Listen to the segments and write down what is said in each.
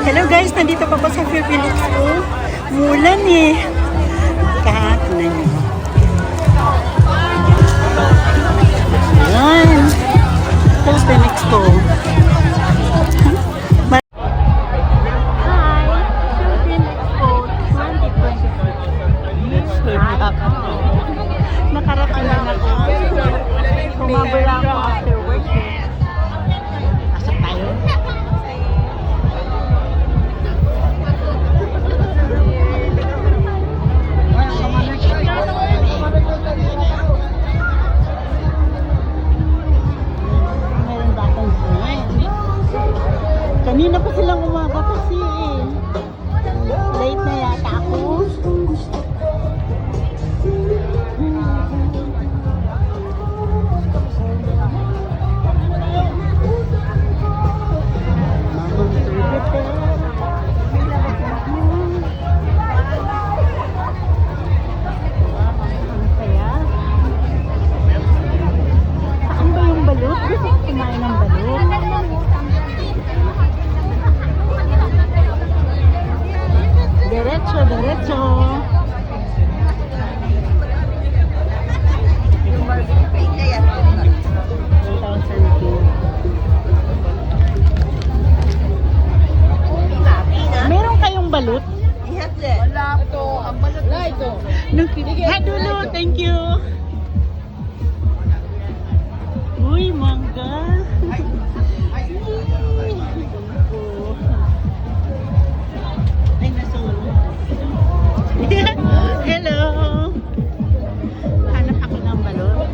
Hello guys, nandito pa po sa Philippine Expo. Mulan eh. Kahatunan nyo. Ayan. Philippine Expo. Hi, Philippine Expo 2024. Nakarating na ako. Kumabala ako after work. Pasok tayo. Kanina pa silang umaga kasi late na yata ako. Saan ba yung balut? Gusto ko kumain ng balut. Derecho, derecho. Meron kayong balut? Wala po. Ang balat na ito. Hadulo, thank you. Uy, mangga. Ay, nasulo. Hello. Hanap ako ng balon.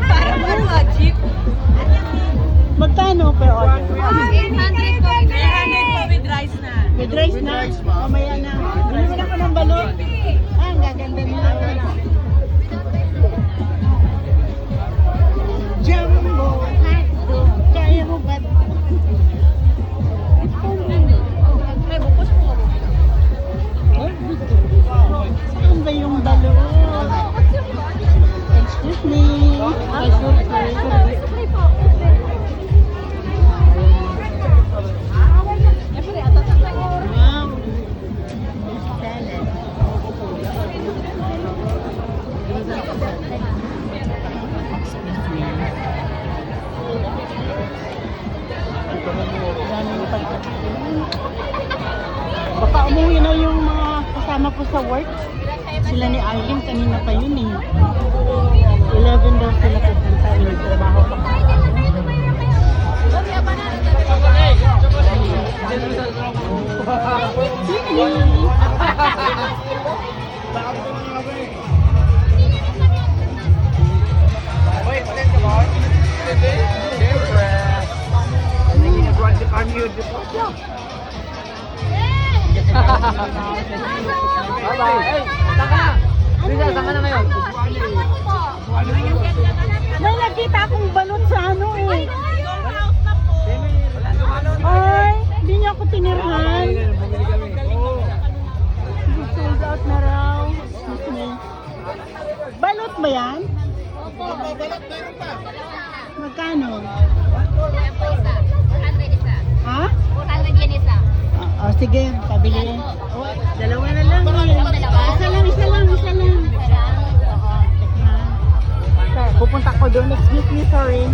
Para mga jeep. Magkano per order? 800 po. 300 po with rice na. With rice na? Mamaya na. Bumili ako ng balon. Ah, ang gaganda nila. Jumbo, hotdog, kaya mo ba? May bukos po. Saan ba yung balon? Excuse me. Wow. Salad. Daming pagkain. Baka umuwi na yung mga kasama ko sa work. Sila ni Arlene, kanina pa yun eh. 11 daw sila pupunta. Trabaho pa. May nakita akong balot sa ano eh. Ay, hindi niya ako tinirhan. Sold out na raw. Excuse me. Balot ba yan? Magkano? Ha? Oh, sige, pabili. Oh, dalawa na lang. Isa lang. Oo, tekman. Pupunta ko doon. Excuse me, sorry.